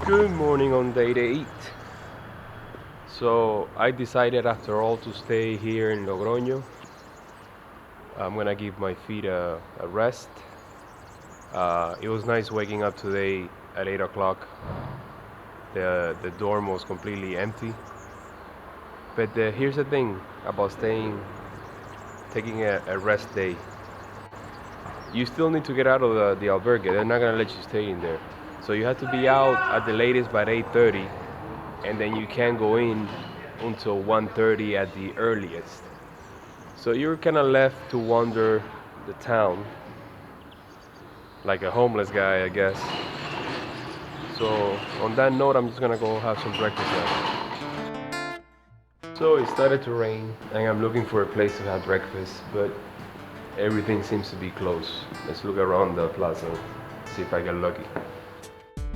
Good morning on day 8. So I decided after all to stay here in Logroño. I'm gonna give my feet a rest. It was nice waking up today at 8 o'clock. The dorm was completely empty. But here's the thing about taking a rest day. You still need to get out of the albergue. They're not gonna let you stay in there. So you have to be out at the latest by 8:30, and then you can't go in until 1:30 at the earliest. So you're kind of left to wander the town like a homeless guy, I guess. So on that note, I'm just gonna go have some breakfast now. So it started to rain, and I'm looking for a place to have breakfast, but everything seems to be closed. Let's look around the plaza, see if I get lucky.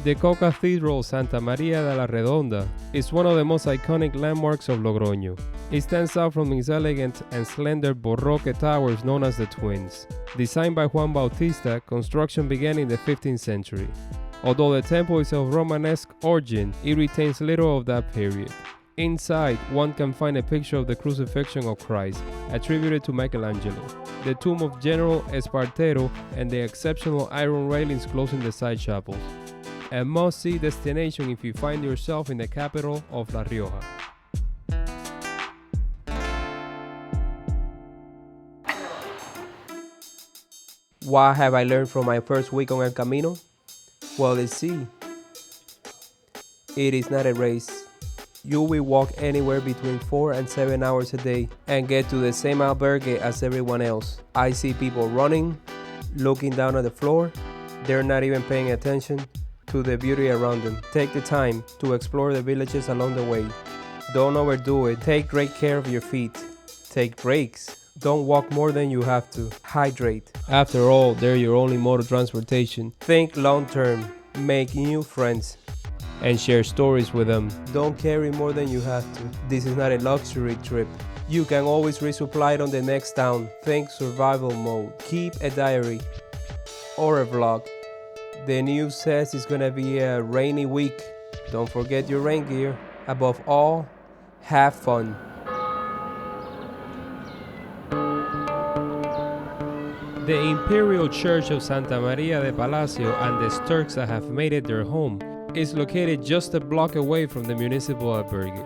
The Co-Cathedral Santa Maria de la Redonda is one of the most iconic landmarks of Logroño. It stands out from its elegant and slender Baroque towers known as the Twins. Designed by Juan Bautista, construction began in the 15th century. Although the temple is of Romanesque origin, it retains little of that period. Inside, one can find a picture of the crucifixion of Christ, attributed to Michelangelo, the tomb of General Espartero, and the exceptional iron railings closing the side chapels. A must-see destination if you find yourself in the capital of La Rioja. What have I learned from my first week on El Camino? Well, let's see. It is not a race. You will walk anywhere between 4 and 7 hours a day and get to the same albergue as everyone else. I see people running, looking down at the floor. They're not even paying attention to the beauty around them. Take the time to explore the villages along the way. Don't overdo it. Take great care of your feet. Take breaks. Don't walk more than you have to. Hydrate. After all, they're your only mode of transportation. Think long term. Make new friends and share stories with them. Don't carry more than you have to. This is not a luxury trip. You can always resupply it on the next town. Think survival mode. Keep a diary or a vlog. The news says it's gonna be a rainy week. Don't forget your rain gear. Above all, have fun. The Imperial Church of Santa Maria de Palacio and the Turks that have made it their home is located just a block away from the municipal albergue.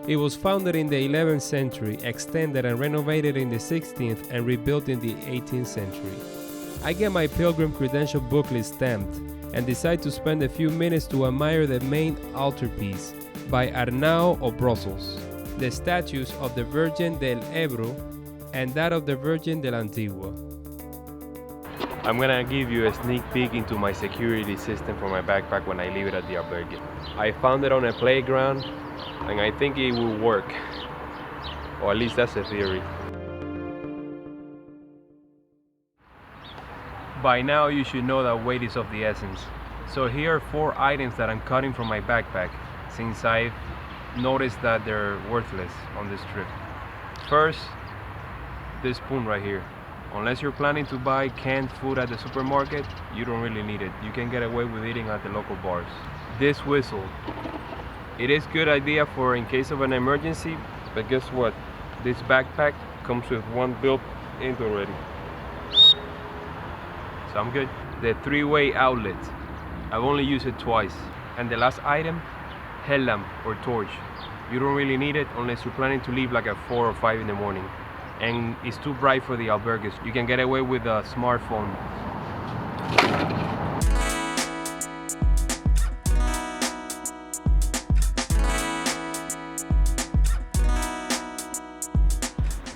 It was founded in the 11th century, extended and renovated in the 16th, and rebuilt in the 18th century. I get my pilgrim credential booklet stamped and decide to spend a few minutes to admire the main altarpiece by Arnau of Brussels, the statues of the Virgin del Ebro and that of the Virgin del Antigua. I'm gonna give you a sneak peek into my security system for my backpack when I leave it at the albergue. I found it on a playground, and I think it will work. Or at least that's a theory. By now you should know that weight is of the essence. So here are 4 items that I'm cutting from my backpack, since I've noticed that they're worthless on this trip. First, this spoon right here. Unless you're planning to buy canned food at the supermarket, you don't really need it. You can get away with eating at the local bars. This whistle. It is a good idea for in case of an emergency, but guess what? This backpack comes with one built-in already. So I'm good. The 3-way outlet. I've only used it twice. And the last item, headlamp or torch. You don't really need it unless you're planning to leave like at 4 or 5 in the morning. And it's too bright for the albergues. You can get away with a smartphone.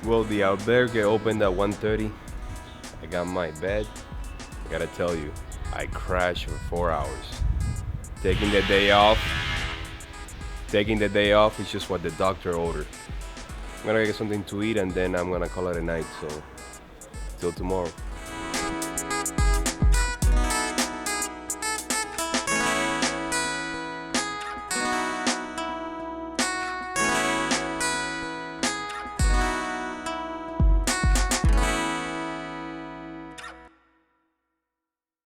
Well, the albergue opened at 1:30. I got my bed. I gotta tell you, I crashed for 4 hours. Taking the day off is just what the doctor ordered. I'm gonna get something to eat and then I'm gonna call it a night, so till tomorrow.